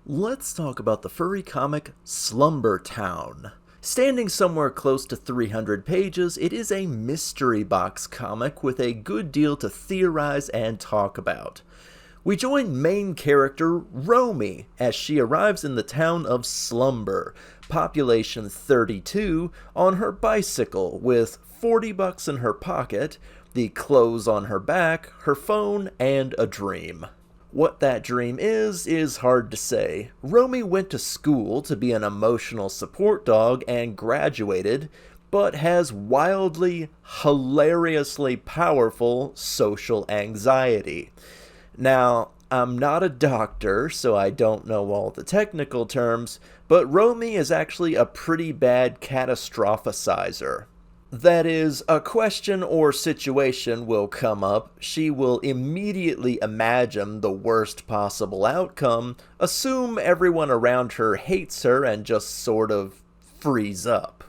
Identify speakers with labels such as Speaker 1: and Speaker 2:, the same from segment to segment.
Speaker 1: Let's talk about the furry comic Slumbertown. Standing somewhere close to 300 pages, it is a mystery box comic with a good deal to theorize and talk about. We join main character Romy as she arrives in the town of Slumber, population 32, on her bicycle with 40 bucks in her pocket, the clothes on her back, her phone, and a dream. What that dream is hard to say. Romy went to school to be an emotional support dog and graduated, but has wildly, hilariously powerful social anxiety. Now, I'm not a doctor, so I don't know all the technical terms, but Romy is actually a pretty bad catastrophicizer. That is, a question or situation will come up, she will immediately imagine the worst possible outcome, assume everyone around her hates her, and just sort of freeze up.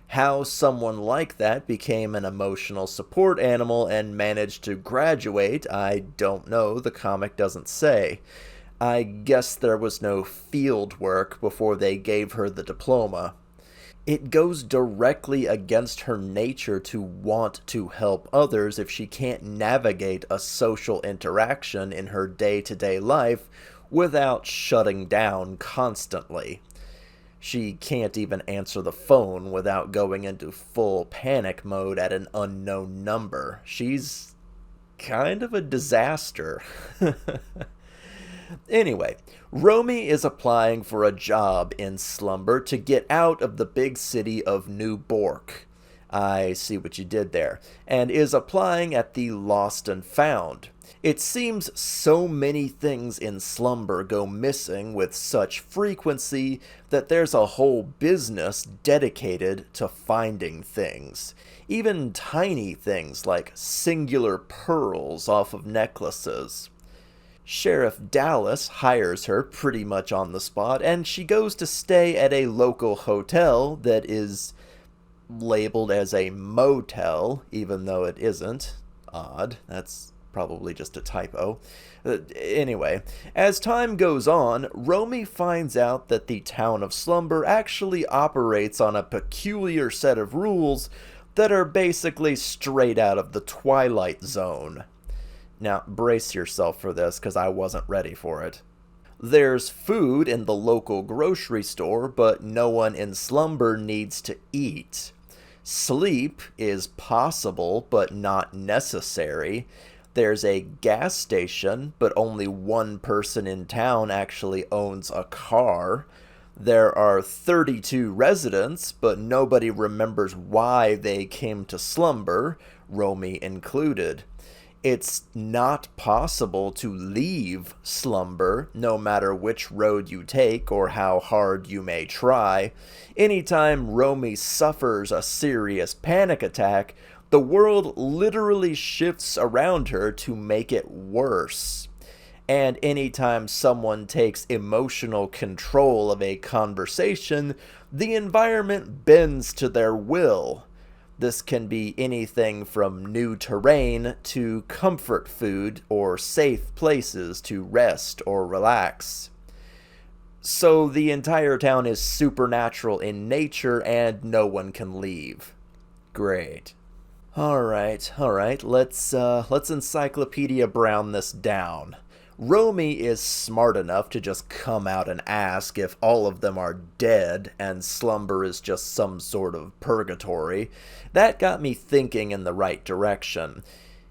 Speaker 1: How someone like that became an emotional support animal and managed to graduate, I don't know, the comic doesn't say. I guess there was no field work before they gave her the diploma. It goes directly against her nature to want to help others if she can't navigate a social interaction in her day-to-day life without shutting down constantly. She can't even answer the phone without going into full panic mode at an unknown number. She's kind of a disaster. Anyway, Romy is applying for a job in Slumber to get out of the big city of New Bork. I see what you did there. And is applying at the Lost and Found. It seems so many things in Slumber go missing with such frequency that there's a whole business dedicated to finding things. Even tiny things like singular pearls off of necklaces. Sheriff Dallas hires her pretty much on the spot, and she goes to stay at a local hotel that is labeled as a motel, even though it isn't. Odd. That's probably just a typo. Anyway, as time goes on, Romy finds out that the town of Slumber actually operates on a peculiar set of rules that are basically straight out of the Twilight Zone. Now, brace yourself for this, because I wasn't ready for it. There's food in the local grocery store, but no one in Slumber needs to eat. Sleep is possible, but not necessary. There's a gas station, but only one person in town actually owns a car. There are 32 residents, but nobody remembers why they came to Slumber, Romy included. It's not possible to leave Slumber, no matter which road you take or how hard you may try. Anytime Romy suffers a serious panic attack, the world literally shifts around her to make it worse. And anytime someone takes emotional control of a conversation, the environment bends to their will. This can be anything from new terrain to comfort food or safe places to rest or relax. So the entire town is supernatural in nature and no one can leave. Great. Alright, let's Encyclopedia Brown this down. Romy is smart enough to just come out and ask if all of them are dead and Slumber is just some sort of purgatory. That got me thinking in the right direction.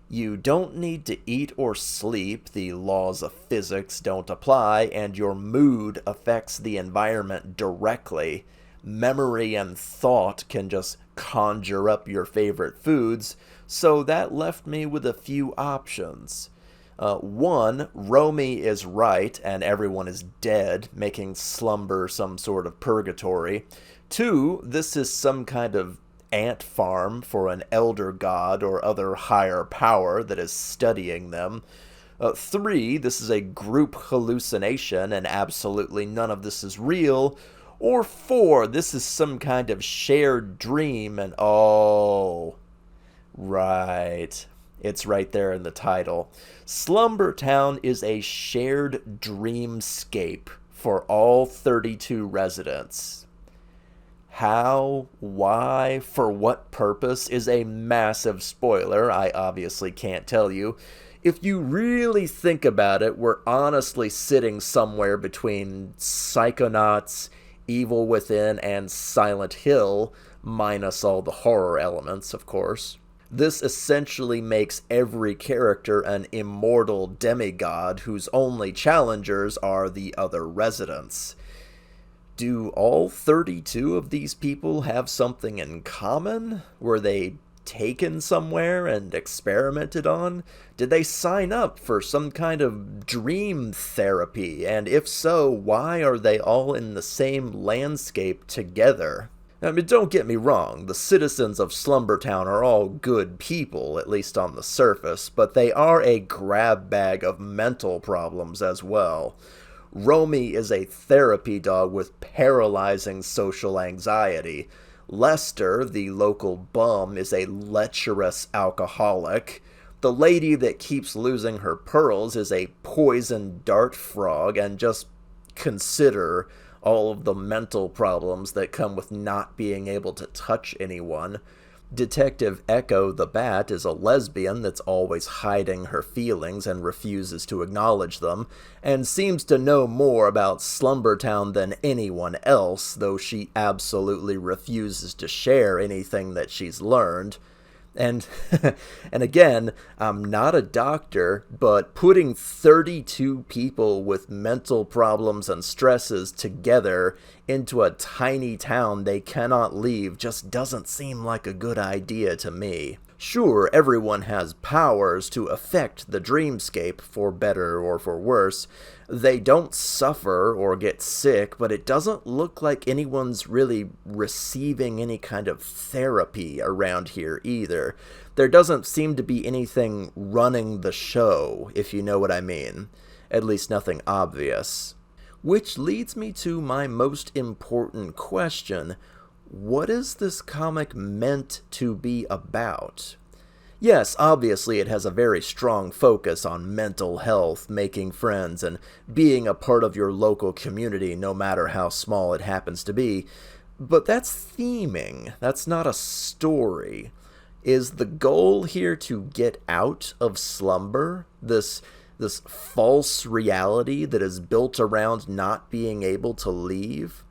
Speaker 1: You don't need to eat or sleep, the laws of physics don't apply, and your mood affects the environment directly. Memory and thought can just conjure up your favorite foods, so that left me with a few options. One, Romy is right and everyone is dead, making Slumber some sort of purgatory. Two, this is some kind of ant farm for an elder god or other higher power that is studying them. Three, this is a group hallucination and absolutely none of this is real. Or four, this is some kind of shared dream and oh, right. It's right there in the title. Slumbertown is a shared dreamscape for all 32 residents. How, why, for what purpose is a massive spoiler I obviously can't tell you. If you really think about it, we're honestly sitting somewhere between Psychonauts, Evil Within, and Silent Hill, minus all the horror elements, of course. This essentially makes every character an immortal demigod whose only challengers are the other residents. Do all 32 of these people have something in common? Were they taken somewhere and experimented on? Did they sign up for some kind of dream therapy? And if so, why are they all in the same landscape together? I mean, don't get me wrong, the citizens of Slumbertown are all good people, at least on the surface, but they are a grab bag of mental problems as well. Romy is a therapy dog with paralyzing social anxiety. Lester, the local bum, is a lecherous alcoholic. The lady that keeps losing her pearls is a poison dart frog, and just consider all of the mental problems that come with not being able to touch anyone. Detective Echo the Bat is a lesbian that's always hiding her feelings and refuses to acknowledge them, and seems to know more about Slumbertown than anyone else, though she absolutely refuses to share anything that she's learned. And and again, I'm not a doctor, but putting 32 people with mental problems and stresses together into a tiny town they cannot leave just doesn't seem like a good idea to me. Sure, everyone has powers to affect the dreamscape, for better or for worse. They don't suffer or get sick, but it doesn't look like anyone's really receiving any kind of therapy around here either. There doesn't seem to be anything running the show, if you know what I mean. At least nothing obvious. Which leads me to my most important question. What is this comic meant to be about? Yes, obviously it has a very strong focus on mental health, making friends, and being a part of your local community no matter how small it happens to be. But that's theming. That's not a story. Is the goal here to get out of slumber? This false reality that is built around not being able to leave?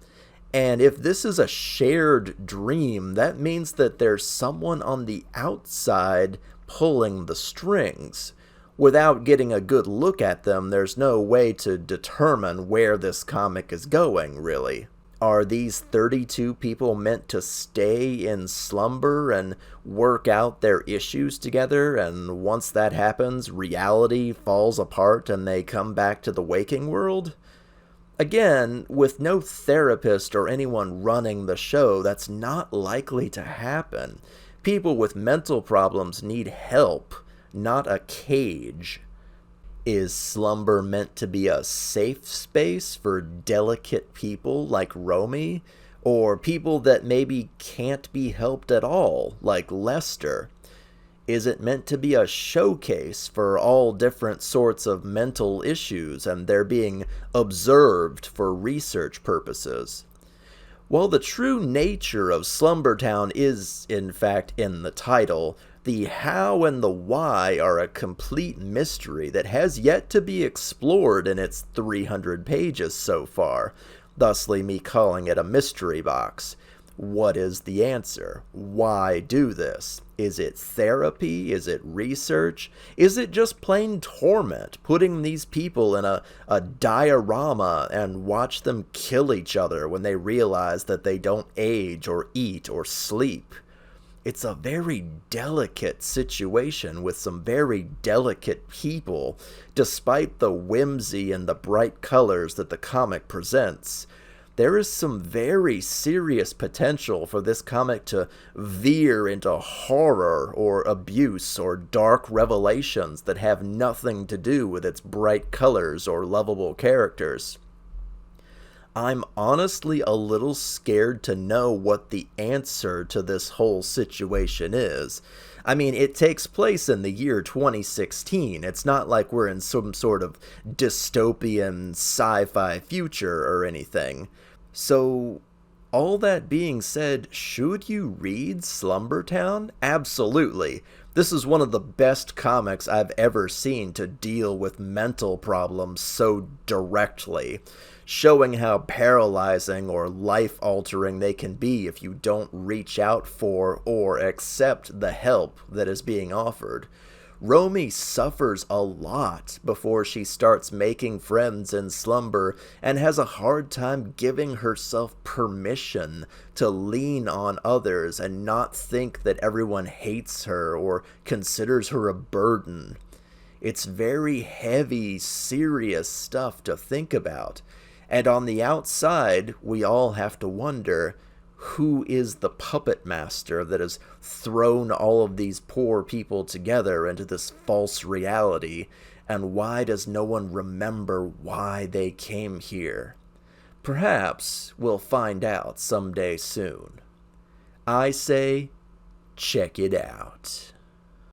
Speaker 1: And if this is a shared dream, that means that there's someone on the outside pulling the strings. Without getting a good look at them, there's no way to determine where this comic is going, really. Are these 32 people meant to stay in slumber and work out their issues together, and once that happens, reality falls apart and they come back to the waking world? Again, with no therapist or anyone running the show, that's not likely to happen. People with mental problems need help, not a cage. Is Slumber meant to be a safe space for delicate people like Romy? Or people that maybe can't be helped at all, like Lester? Is it meant to be a showcase for all different sorts of mental issues and they're being observed for research purposes? While the true nature of Slumbertown is, in fact, in the title, the how and the why are a complete mystery that has yet to be explored in its 300 pages so far, thusly me calling it a mystery box. What is the answer? Why do this? Is it therapy? Is it research? Is it just plain torment, putting these people in a diorama and watch them kill each other when they realize that they don't age or eat or sleep? It's a very delicate situation with some very delicate people, despite the whimsy and the bright colors that the comic presents. There is some very serious potential for this comic to veer into horror or abuse or dark revelations that have nothing to do with its bright colors or lovable characters. I'm honestly a little scared to know what the answer to this whole situation is. I mean, it takes place in the year 2016. It's not like we're in some sort of dystopian sci fi future or anything. So, all that being said, should you read Slumbertown? Absolutely. This is one of the best comics I've ever seen to deal with mental problems so directly, showing how paralyzing or life altering they can be if you don't reach out for or accept the help that is being offered. Romy suffers a lot before she starts making friends in Slumber and has a hard time giving herself permission to lean on others and not think that everyone hates her or considers her a burden. It's very heavy, serious stuff to think about. And on the outside, we all have to wonder, who is the puppet master that has thrown all of these poor people together into this false reality, and why does no one remember why they came here? Perhaps we'll find out someday soon. I say, check it out.